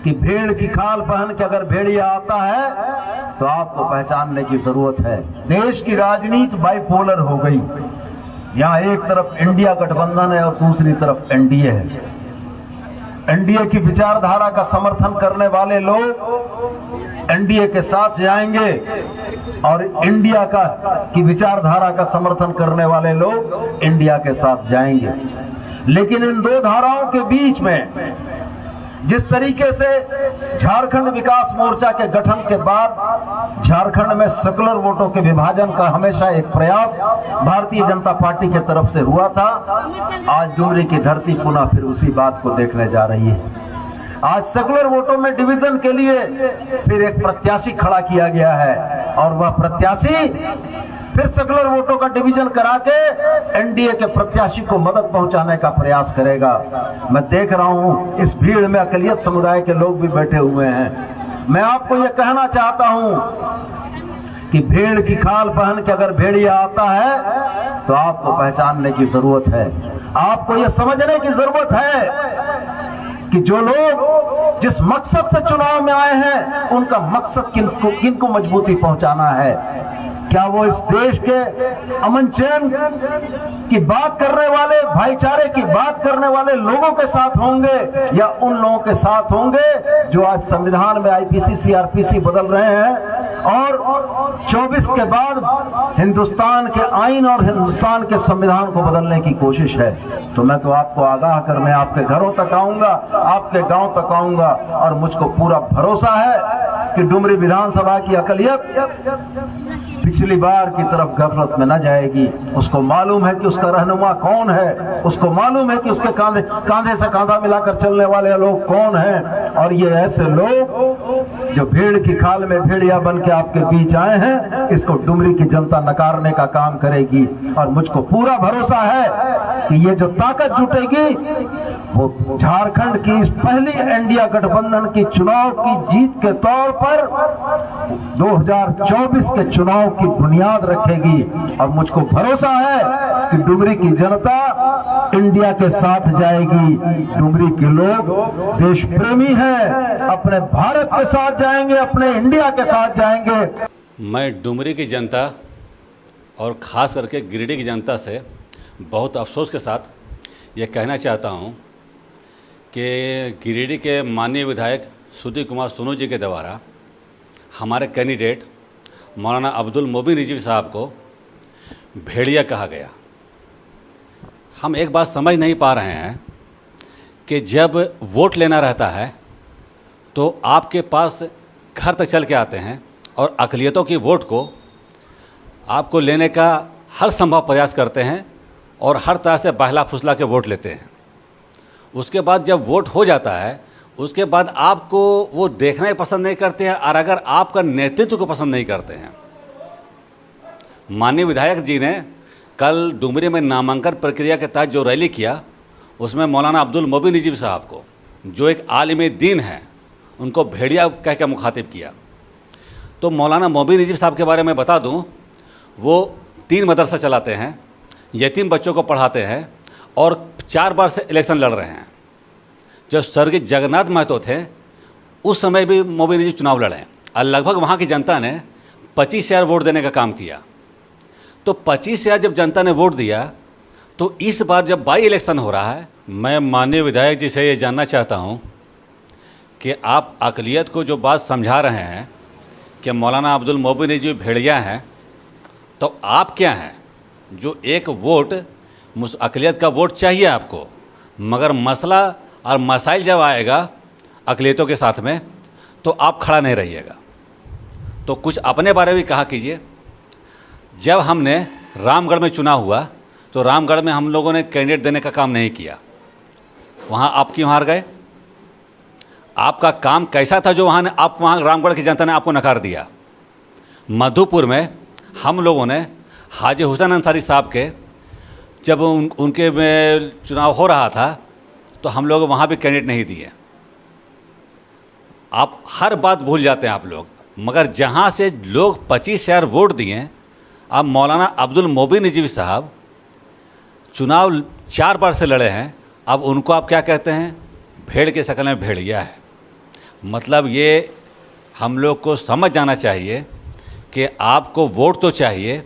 कि भेड़ की खाल पहन के अगर भेड़िया आता है तो आपको पहचानने की जरूरत है। देश की राजनीति बाइपोलर हो गई। यहां एक तरफ इंडिया गठबंधन है और दूसरी तरफ एनडीए है। एनडीए की विचारधारा का समर्थन करने वाले लोग एनडीए के साथ जाएंगे और इंडिया की विचारधारा का समर्थन करने वाले लोग इंडिया के साथ जाएंगे। लेकिन इन दो धाराओं के बीच में जिस तरीके से झारखंड विकास मोर्चा के गठन के बाद झारखंड में सेकुलर वोटों के विभाजन का हमेशा एक प्रयास भारतीय जनता पार्टी के तरफ से हुआ था, आज डुमरी की धरती पुनः फिर उसी बात को देखने जा रही है। आज सेकुलर वोटों में डिवीजन के लिए फिर एक प्रत्याशी खड़ा किया गया है और वह प्रत्याशी फिर सेकुलर वोटों का डिवीजन करा के एनडीए के प्रत्याशी को मदद पहुंचाने का प्रयास करेगा। मैं देख रहा हूं इस भीड़ में अकलियत समुदाय के लोग भी बैठे हुए हैं। मैं आपको यह कहना चाहता हूं कि भेड़ की खाल पहन के अगर भेड़िया आता है तो आपको पहचानने की जरूरत है। आपको यह समझने की जरूरत है कि जो लोग जिस मकसद से चुनाव में आए हैं उनका मकसद किनको मजबूती पहुंचाना है। क्या वो इस देश के अमन चैन की बात करने वाले, भाईचारे की बात करने वाले लोगों के साथ होंगे या उन लोगों के साथ होंगे जो आज संविधान में आईपीसी सीआरपीसी बदल रहे हैं और 24 के बाद हिंदुस्तान के आईन और हिंदुस्तान के संविधान को बदलने की कोशिश है। तो मैं तो आपको आगाह करने आपके घरों तक आऊंगा, आपके गांव तक आऊंगा और मुझको पूरा भरोसा है कि डुमरी विधानसभा की अकलियत पिछली बार की तरफ गफलत में न जाएगी। उसको मालूम है कि उसका रहनुमा कौन है, उसको मालूम है कि उसके कांधे से कांधा मिलाकर चलने वाले लोग कौन हैं और ये ऐसे लोग जो भेड़ की खाल में भेड़िया बन के आपके बीच आए हैं, इसको डुमरी की जनता नकारने का काम करेगी। और मुझको पूरा भरोसा है कि ये जो ताकत जुटेगी वो झारखंड की इस पहली इंडिया गठबंधन की चुनाव की जीत के तौर पर 2024 के चुनाव की बुनियाद रखेगी। और मुझको भरोसा है कि डुमरी की जनता इंडिया के साथ जाएगी। डुमरी के लोग देश प्रेमी हैं, अपने भारत के साथ जाएंगे, अपने इंडिया के साथ जाएंगे। मैं डुमरी की जनता और ख़ास करके गिरिडीह की जनता से बहुत अफसोस के साथ ये कहना चाहता हूँ कि गिरिडीह के माननीय विधायक सुधीर कुमार सोनू जी के द्वारा हमारे कैंडिडेट मौलाना अब्दुल मोबिन रिजवी साहब को भेड़िया कहा गया। हम एक बात समझ नहीं पा रहे हैं कि जब वोट लेना रहता है तो आपके पास घर तक चल के आते हैं और अक़लियतों की वोट को आपको लेने का हर संभव प्रयास करते हैं और हर तरह से बहला फुसला के वोट लेते हैं। उसके बाद जब वोट हो जाता है उसके बाद आपको वो देखना ही पसंद नहीं करते हैं और अगर आपका नेतृत्व को पसंद नहीं करते हैं। माननीय विधायक जी ने कल डुमरी में नामांकन प्रक्रिया के तहत जो रैली किया उसमें मौलाना अब्दुल मोबिन रिजवी साहब को, जो एक आलिम दीन हैं, उनको भेड़िया कह के मुखातिब किया। तो मौलाना मोबिन रिजवी साहब के बारे में बता दूं, वो 3 मदरसा चलाते हैं, यतीम बच्चों को पढ़ाते हैं और 4 बार से इलेक्शन लड़ रहे हैं। जब स्वर्गीय जगन्नाथ महतो थे उस समय भी मोबिन रिजवी चुनाव लड़े और लगभग वहाँ की जनता ने 25,000 वोट देने का काम किया। तो 25,000 जब जनता ने वोट दिया तो इस बार जब बाई इलेक्शन हो रहा है, मैं माननीय विधायक जी से ये जानना चाहता हूँ कि आप अक़लियत को जो बात समझा रहे हैं कि मौलाना अब्दुल मोबिन रिजवी भेड़िया हैं, तो आप क्या हैं जो एक वोट अक़लियत का वोट चाहिए आपको, मगर मसला और मसाइल जब आएगा अक़लियतों के साथ में तो आप खड़ा नहीं रहिएगा। तो कुछ अपने बारे में भी कहा कीजिए। जब हमने रामगढ़ में चुनाव हुआ तो रामगढ़ में हम लोगों ने कैंडिडेट देने का काम नहीं किया, वहाँ आप क्यों हार गए? आपका काम कैसा था जो वहाँ रामगढ़ की जनता ने आपको नकार दिया? मधुपुर में हम लोगों ने हाजी हुसैन अंसारी साहब के जब उनके में चुनाव हो रहा था तो हम लोग वहाँ भी कैंडिडेट नहीं दिए। आप हर बात भूल जाते हैं आप लोग, मगर जहाँ से लोग 25,000 वोट दिए, अब मौलाना अब्दुल मोबिन रिजवी साहब चुनाव 4 बार से लड़े हैं, अब उनको आप क्या कहते हैं? भेड़ के शक्ल में भेड़िया है। मतलब ये हम लोग को समझ जाना चाहिए कि आपको वोट तो चाहिए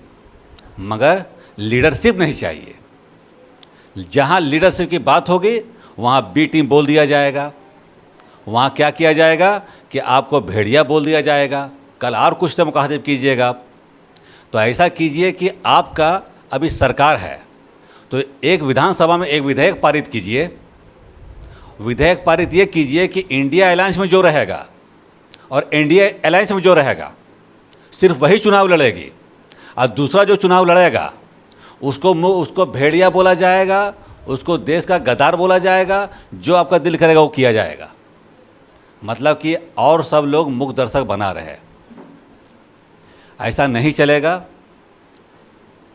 मगर लीडरशिप नहीं चाहिए। जहाँ लीडरशिप की बात होगी वहाँ बी टीम बोल दिया जाएगा, वहाँ क्या किया जाएगा कि आपको भेड़िया बोल दिया जाएगा, कल और कुछ से मुखातिब कीजिएगा आप। तो ऐसा कीजिए कि आपका अभी सरकार है तो एक विधानसभा में एक विधेयक पारित कीजिए। विधेयक पारित ये कीजिए कि इंडिया अलायंस में जो रहेगा और इंडिया अलायंस में जो रहेगा सिर्फ वही चुनाव लड़ेगी, और दूसरा जो चुनाव लड़ेगा उसको भेड़िया बोला जाएगा, उसको देश का गद्दार बोला जाएगा, जो आपका दिल करेगा वो किया जाएगा। मतलब कि और सब लोग मूक दर्शक बना रहे, ऐसा नहीं चलेगा।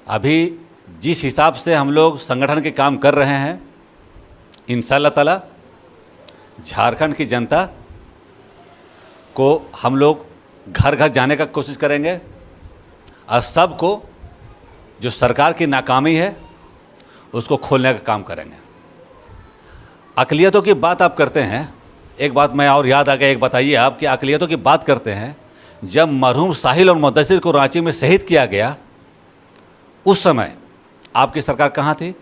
अभी जिस हिसाब से हम लोग संगठन के काम कर रहे हैं, इंशाअल्लाह ताला झारखंड की जनता को हम लोग घर घर जाने का कोशिश करेंगे और सबको जो सरकार की नाकामी है उसको खोलने का काम करेंगे। अक़लियतों की बात आप करते हैं, एक बात मैं और याद आ गया, एक बताइए आप कि अक़लियतों की बात करते हैं। जब मरहूम साहिल और मुद्दसिर को रांची में शहीद किया गया उस समय आपकी सरकार कहाँ थी?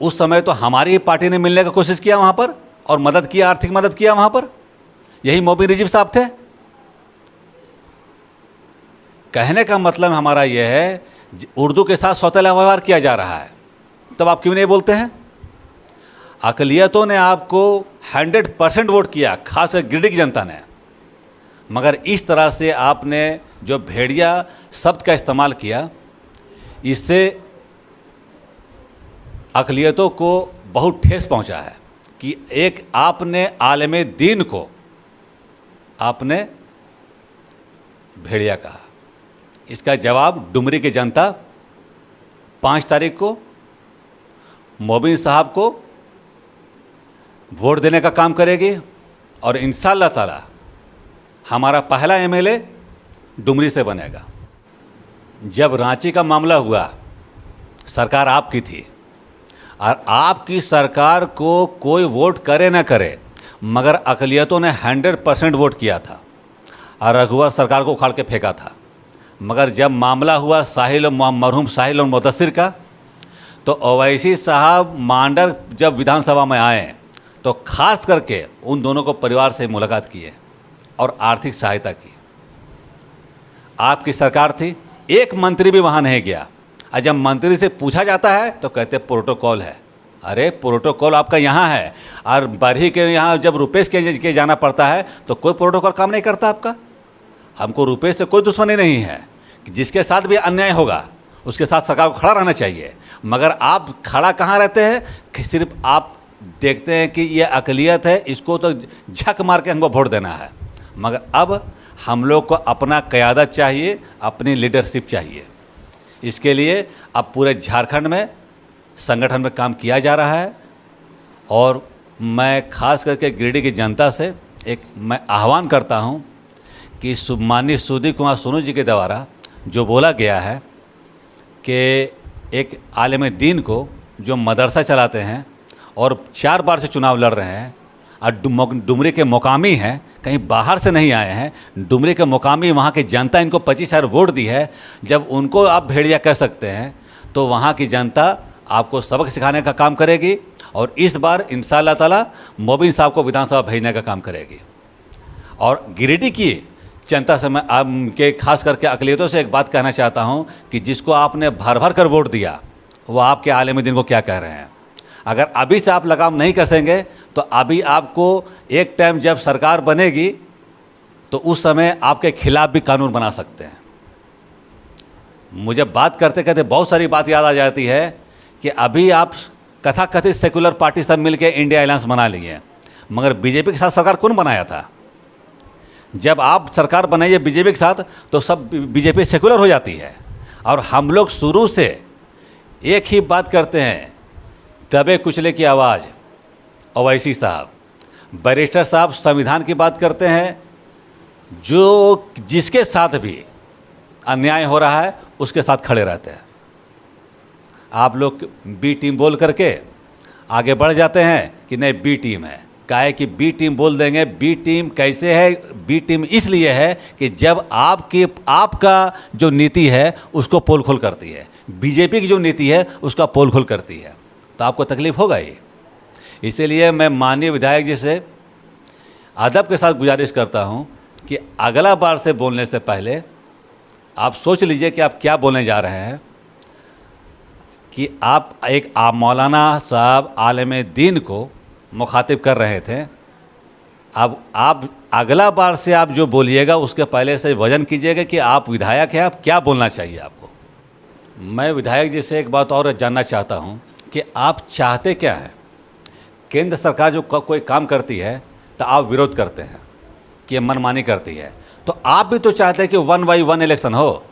उस समय तो हमारी ही पार्टी ने मिलने का कोशिश किया वहाँ पर और मदद किया, आर्थिक मदद किया वहाँ पर। यही मोबिन रिजवी साहब थे। कहने का मतलब हमारा यह है उर्दू के साथ सौतेला व्यवहार किया जा रहा है, तब आप क्यों नहीं बोलते हैं? अक़लियतों ने आपको 100% वोट किया, खासकर गिरिडीह की जनता ने, मगर इस तरह से आपने जो भेड़िया शब्द का इस्तेमाल किया, इससे अक़लियतों को बहुत ठेस पहुंचा है कि एक आपने आलमे दीन को आपने भेड़िया कहा। इसका जवाब डुमरी की जनता 5 तारीख को मोबिन साहब को वोट देने का काम करेगी और इंशाअल्लाह ताला हमारा पहला एमएलए डुमरी से बनेगा। जब रांची का मामला हुआ, सरकार आपकी थी और आपकी सरकार को कोई वोट करे ना करे, मगर अक़लियतों ने 100% वोट किया था और रघुवर सरकार को उखाड़ के फेंका था। मगर जब मामला हुआ मरहूम साहिल और मुद्दसिर का, तो ओवैसी साहब मांडर जब विधानसभा में आए तो खास करके उन दोनों को परिवार से मुलाकात किए और आर्थिक सहायता की। आपकी सरकार थी, एक मंत्री भी वहाँ नहीं गया, और जब मंत्री से पूछा जाता है तो कहते प्रोटोकॉल है। अरे प्रोटोकॉल आपका यहाँ है और बरही के यहाँ जब रुपेश के जाना पड़ता है तो कोई प्रोटोकॉल काम नहीं करता आपका। हमको रुपेश से कोई दुश्मनी नहीं है, जिसके साथ भी अन्याय होगा उसके साथ सरकार को खड़ा रहना चाहिए, मगर आप खड़ा कहाँ रहते हैं कि सिर्फ आप देखते हैं कि ये अक़लियत है, इसको तो झक मार के हमको वोट देना है। मगर अब हम लोग को अपना क़यादत चाहिए, अपनी लीडरशिप चाहिए। इसके लिए अब पूरे झारखंड में संगठन में काम किया जा रहा है और मैं खास करके गिरिडीह की जनता से मैं आह्वान करता हूं कि माननीय सुधीर कुमार सोनू जी के द्वारा जो बोला गया है कि एक आलिम दीन को जो मदरसा चलाते हैं और 4 बार से चुनाव लड़ रहे हैं और डुमरी के मुकामी हैं, कहीं बाहर से नहीं आए हैं, डुमरी के मुकामी, वहाँ की जनता इनको 25,000 वोट दी है। जब उनको आप भेड़िया कह सकते हैं तो वहाँ की जनता आपको सबक सिखाने का काम करेगी और इस बार इंशाअल्लाह ताला मोबिन साहब को विधानसभा भेजने का काम करेगी। और गिरिडीह की जनता से मैं आपके खास करके अक़लियतों से एक बात कहना चाहता हूँ कि जिसको आपने भर भर कर वोट दिया वो आपके आलिम दीन को क्या कह रहे हैं। अगर अभी से आप लगाम नहीं कसेंगे तो अभी आपको एक टाइम जब सरकार बनेगी तो उस समय आपके खिलाफ भी कानून बना सकते हैं। मुझे बात करते करते बहुत सारी बात याद आ जाती है कि अभी आप कथाकथित सेकुलर पार्टी सब मिलके इंडिया अलायंस बना लिए, मगर बीजेपी के साथ सरकार कौन बनाया था? जब आप सरकार बनाइए बीजेपी के साथ तो सब बीजेपी सेकुलर हो जाती है। और हम लोग शुरू से एक ही बात करते हैं, दबे कुचले की आवाज़। ओवैसी साहब, बैरिस्टर साहब संविधान की बात करते हैं, जो जिसके साथ भी अन्याय हो रहा है उसके साथ खड़े रहते हैं। आप लोग बी टीम बोल करके आगे बढ़ जाते हैं कि नहीं बी टीम है, काहे कि बी टीम बोल देंगे। बी टीम कैसे है? बी टीम इसलिए है कि जब आपका जो नीति है उसको पोल खोल करती है, बीजेपी की जो नीति है उसका पोल खोल करती है, तो आपको तकलीफ होगा ही। इसीलिए मैं माननीय विधायक जी से अदब के साथ गुजारिश करता हूं कि अगला बार से बोलने से पहले आप सोच लीजिए कि आप क्या बोलने जा रहे हैं। कि आप एक मौलाना साहब आलिम दीन को मुखातिब कर रहे थे। अब आप अगला बार से आप जो बोलिएगा उसके पहले से वजन कीजिएगा कि आप विधायक हैं, आप क्या बोलना चाहिए आपको। मैं विधायक जी से एक बात और जानना चाहता हूं कि आप चाहते क्या हैं? केंद्र सरकार जो कोई काम करती है तो आप विरोध करते हैं कि मनमानी करती है, तो आप भी तो चाहते हैं कि 1 by 1 इलेक्शन हो।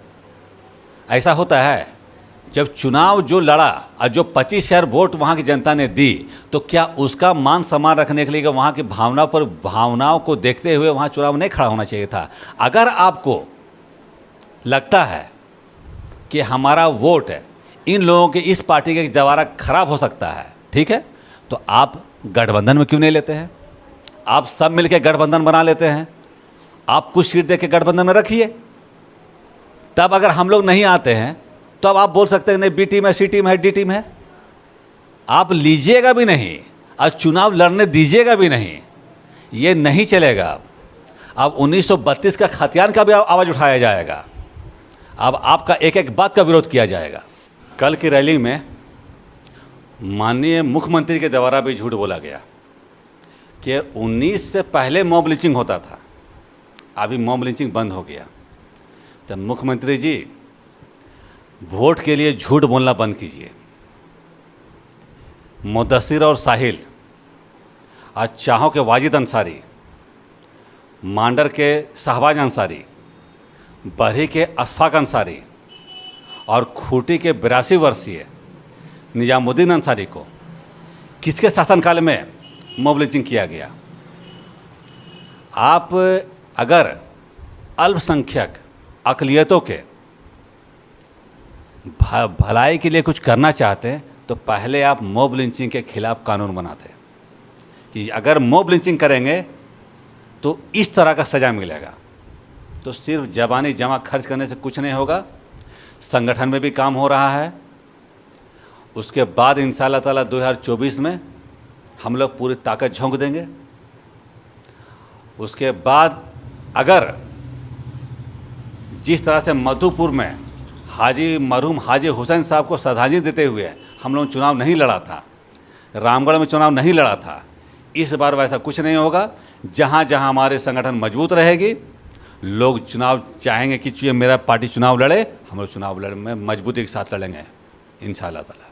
ऐसा होता है जब चुनाव जो लड़ा और जो 25,000 वोट वहाँ की जनता ने दी, तो क्या उसका मान सम्मान रखने के लिए वहाँ की भावनाओं को देखते हुए वहाँ चुनाव नहीं खड़ा होना चाहिए था? अगर आपको लगता है कि हमारा वोट है इन लोगों के इस पार्टी के द्वारा खराब हो सकता है, ठीक है, तो आप गठबंधन में क्यों नहीं लेते हैं? आप सब मिलकर गठबंधन बना लेते हैं। आप कुछ सीट दे के गठबंधन में रखिए, तब अगर हम लोग नहीं आते हैं तो अब आप बोल सकते हैं नहीं बी टीम है, सी टीम है, डी टीम है। आप लीजिएगा भी नहीं और चुनाव लड़ने दीजिएगा भी नहीं, ये नहीं चलेगा। अब 1932 का खतियान का भी आवाज़ उठाया जाएगा। अब आपका एक एक बात का विरोध किया जाएगा। कल की रैली में माननीय मुख्यमंत्री के द्वारा भी झूठ बोला गया कि 19 से पहले मॉब लिंचिंग होता था, अभी मॉब लिंचिंग बंद हो गया। तो मुख्यमंत्री जी वोट के लिए झूठ बोलना बंद कीजिए। मुदस्सिर और साहिल, आज चाहों के वाजिद अंसारी, मांडर के शहबाज अंसारी, बरही के अशफाक अंसारी और खूंटी के 82 वर्षीय निजामुद्दीन अंसारी को किसके शासनकाल में मॉब लिंचिंग किया गया? आप अगर अल्पसंख्यक अक़लियतों के भलाई के लिए कुछ करना चाहते हैं तो पहले आप मॉब लिंचिंग के खिलाफ कानून बनाते कि अगर मॉब लिंचिंग करेंगे तो इस तरह का सज़ा मिलेगा। तो सिर्फ ज़बानी जमा खर्च करने से कुछ नहीं होगा, संगठन में भी काम हो रहा है। उसके बाद इंशाअल्लाह ताला 2024 में हम लोग पूरी ताकत झोंक देंगे। उसके बाद अगर जिस तरह से मधुपुर में मरहूम हाजी हुसैन साहब को श्रद्धांजलि देते हुए हम लोग चुनाव नहीं लड़ा था, रामगढ़ में चुनाव नहीं लड़ा था, इस बार वैसा कुछ नहीं होगा। जहाँ जहाँ हमारे संगठन मजबूत रहेगी, लोग चुनाव चाहेंगे कि मेरा पार्टी चुनाव लड़े, हम लोग चुनाव लड़े में मजबूती के साथ लड़ेंगे इंशाअल्लाह ताला।